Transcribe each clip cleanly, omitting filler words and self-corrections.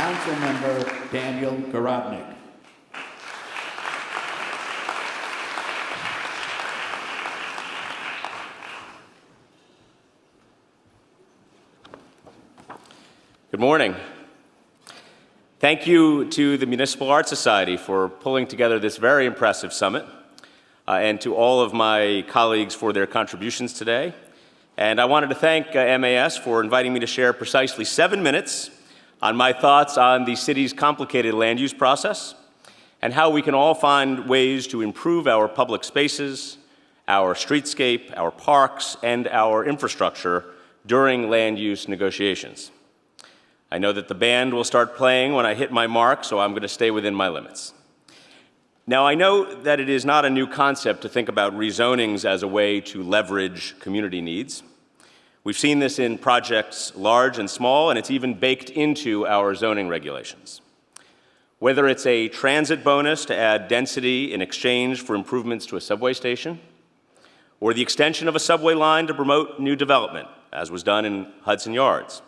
Councilmember Daniel Garodnick. Good morning. Thank you to the Municipal Art Society for pulling together this very impressive summit, and to all of my colleagues for their contributions today. And I wanted to thank MAS for inviting me to share precisely 7 minutes on my thoughts on the city's complicated land use process and how we can all find ways to improve our public spaces, our streetscape, our parks, and our infrastructure during land use negotiations. I know that the band will start playing when I hit my mark, so I'm going to stay within my limits. Now, I know that it is not a new concept to think about rezonings as a way to leverage community needs. We've seen this in projects large and small, and it's even baked into our zoning regulations. Whether it's a transit bonus to add density in exchange for improvements to a subway station, or the extension of a subway line to promote new development, as was done in Hudson Yards,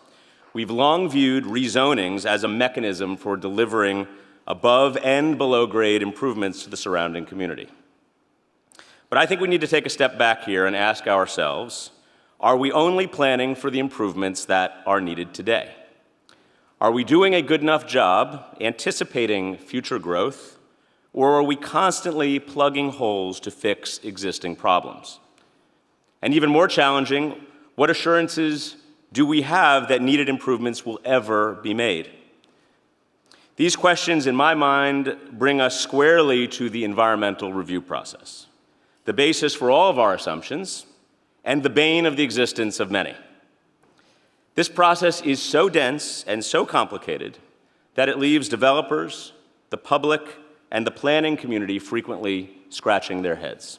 we've long viewed rezonings as a mechanism for delivering above and below grade improvements to the surrounding community. But I think we need to take a step back here and ask ourselves, are we only planning for the improvements that are needed today? Are we doing a good enough job anticipating future growth, or are we constantly plugging holes to fix existing problems? And even more challenging, what assurances do we have that needed improvements will ever be made? These questions, in my mind, bring us squarely to the environmental review process, the basis for all of our assumptions and the bane of the existence of many. This process is so dense and so complicated that it leaves developers, the public, and the planning community frequently scratching their heads.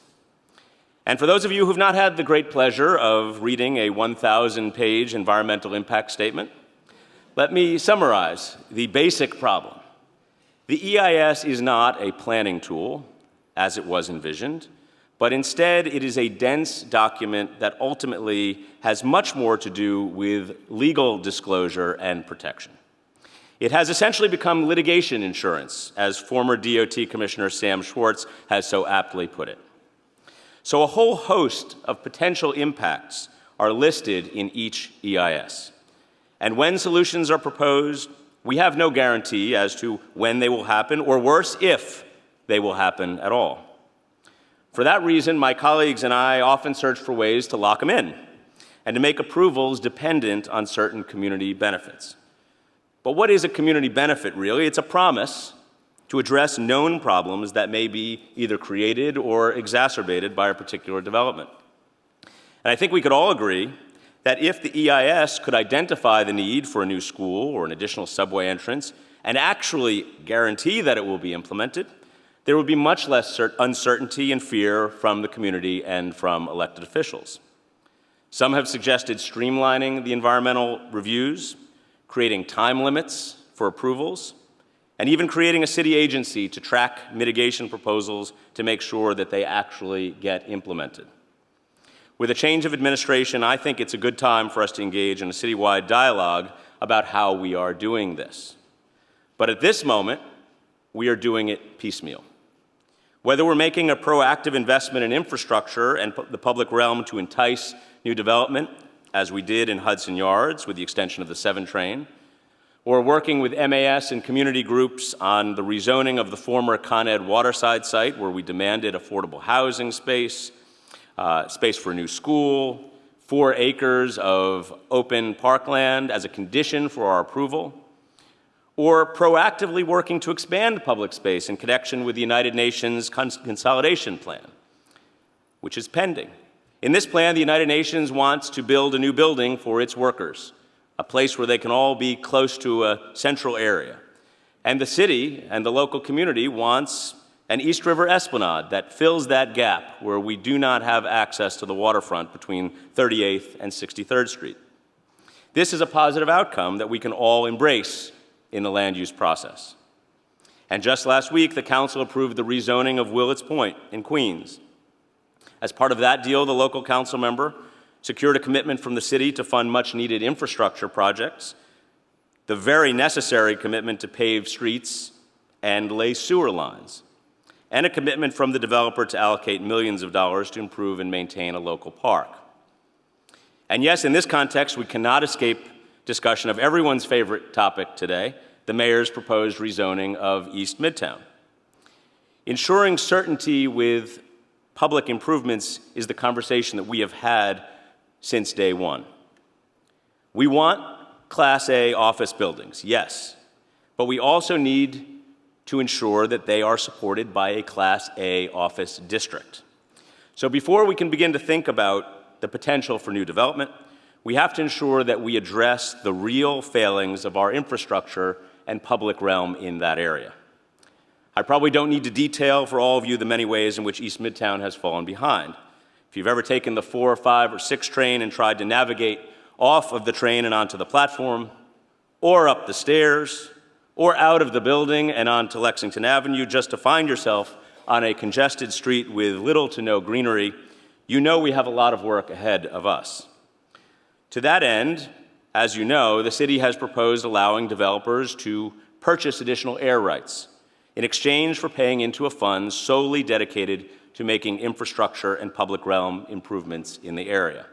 And for those of you who've not had the great pleasure of reading a 1,000-page environmental impact statement, let me summarize the basic problem. The EIS is not a planning tool, as it was envisioned, but instead it is a dense document that ultimately has much more to do with legal disclosure and protection. It has essentially become litigation insurance, as former DOT Commissioner Sam Schwartz has so aptly put it. So a whole host of potential impacts are listed in each EIS. And when solutions are proposed, we have no guarantee as to when they will happen, or worse, if they will happen at all. For that reason, my colleagues and I often search for ways to lock them in and to make approvals dependent on certain community benefits. But what is a community benefit, really? It's a promise to address known problems that may be either created or exacerbated by a particular development. And I think we could all agree that if the EIS could identify the need for a new school or an additional subway entrance and actually guarantee that it will be implemented, there would be much less uncertainty and fear from the community and from elected officials. Some have suggested streamlining the environmental reviews, creating time limits for approvals, and even creating a city agency to track mitigation proposals to make sure that they actually get implemented. With a change of administration, I think it's a good time for us to engage in a citywide dialogue about how we are doing this. But at this moment, we are doing it piecemeal. Whether we're making a proactive investment in infrastructure and the public realm to entice new development, as we did in Hudson Yards with the extension of the 7 train, or working with MAS and community groups on the rezoning of the former Con Ed waterside site where we demanded affordable housing space, space for a new school, 4 acres of open parkland as a condition for our approval, or proactively working to expand public space in connection with the United Nations Consolidation Plan, which is pending. In this plan, the United Nations wants to build a new building for its workers, a place where they can all be close to a central area. And the city and the local community wants an East River Esplanade that fills that gap where we do not have access to the waterfront between 38th and 63rd Street. This is a positive outcome that we can all embrace in the land use process. And just last week, the council approved the rezoning of Willets Point in Queens. As part of that deal, the local council member secured a commitment from the city to fund much-needed infrastructure projects the very necessary commitment to pave streets and lay sewer lines, and a commitment from the developer to allocate millions of dollars to improve and maintain a local park. And yes, in this context, we cannot escape discussion of everyone's favorite topic today, the mayor's proposed rezoning of East Midtown. Ensuring certainty with public improvements is the conversation that we have had since day one. We want Class A office buildings, yes, but we also need to ensure that they are supported by a Class A office district. So before we can begin to think about the potential for new development, we have to ensure that we address the real failings of our infrastructure and public realm in that area. I probably don't need to detail for all of you the many ways in which East Midtown has fallen behind. If you've ever taken the 4 or 5 or 6 train and tried to navigate off of the train and onto the platform, or up the stairs, or out of the building and onto Lexington Avenue just to find yourself on a congested street with little to no greenery, you know we have a lot of work ahead of us. To that end, as you know, the city has proposed allowing developers to purchase additional air rights in exchange for paying into a fund solely dedicated to making infrastructure and public realm improvements in the area.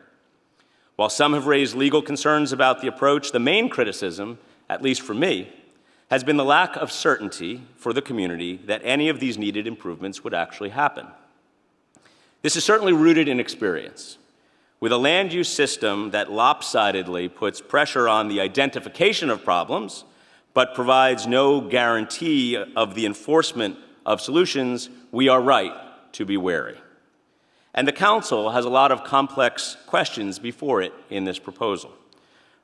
While some have raised legal concerns about the approach, the main criticism, at least for me, has been the lack of certainty for the community that any of these needed improvements would actually happen. This is certainly rooted in experience. With a land use system that lopsidedly puts pressure on the identification of problems, but provides no guarantee of the enforcement of solutions, we are right to be wary. And the Council has a lot of complex questions before it in this proposal,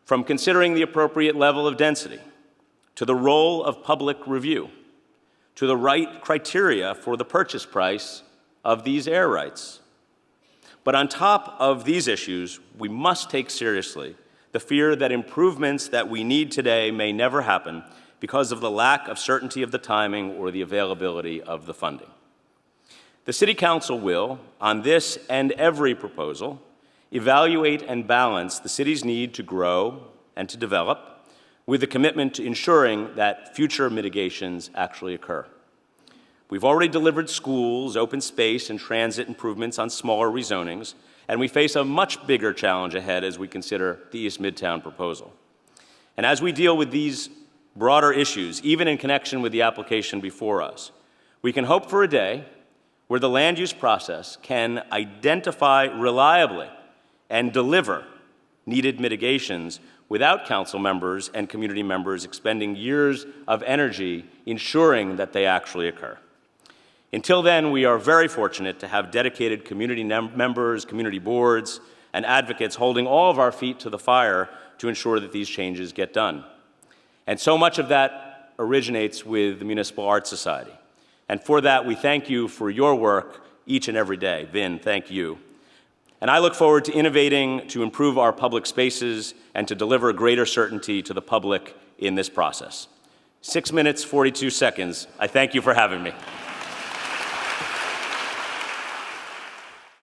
from considering the appropriate level of density, to the role of public review, to the right criteria for the purchase price of these air rights. But on top of these issues, we must take seriously the fear that improvements that we need today may never happen because of the lack of certainty of the timing or the availability of the funding. The City Council will, on this and every proposal, evaluate and balance the city's need to grow and to develop with the commitment to ensuring that future mitigations actually occur. We've already delivered schools, open space, and transit improvements on smaller rezonings, and we face a much bigger challenge ahead as we consider the East Midtown proposal. And as we deal with these broader issues, even in connection with the application before us, we can hope for a day where the land use process can identify reliably and deliver needed mitigations without council members and community members expending years of energy ensuring that they actually occur. Until then, we are very fortunate to have dedicated community members, community boards, and advocates holding all of our feet to the fire to ensure that these changes get done. And so much of that originates with the Municipal Art Society. And for that, we thank you for your work each and every day. Vin, thank you. And I look forward to innovating to improve our public spaces and to deliver greater certainty to the public in this process. 6 minutes, 42 seconds. I thank you for having me.